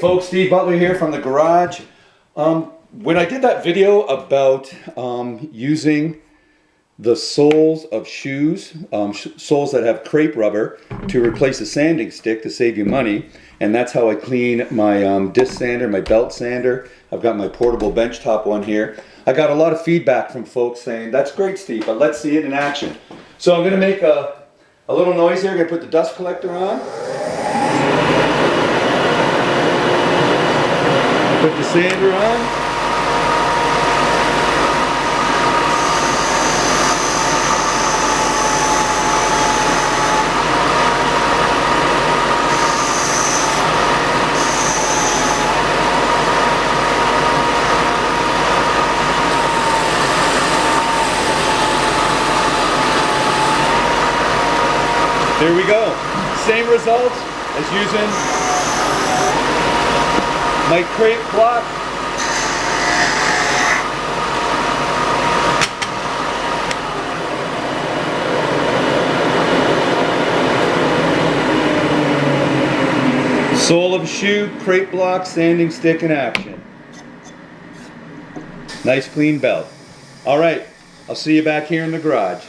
folks, Steve Butler here from the garage. When I did that video about using the soles of shoes, soles that have crepe rubber, to replace a sanding stick to save you money, and that's how I clean my disc sander, my belt sander. I've got my portable benchtop one here. I got a lot of feedback from folks saying, that's great, Steve, but let's see it in action. So I'm going to make a little noise here. I'm going to put the dust collector on. Put the sander on. There we go. Same results as using my crepe block. Sole of shoe, crepe block, sanding stick in action. Nice clean belt. All right, I'll see you back here in the garage.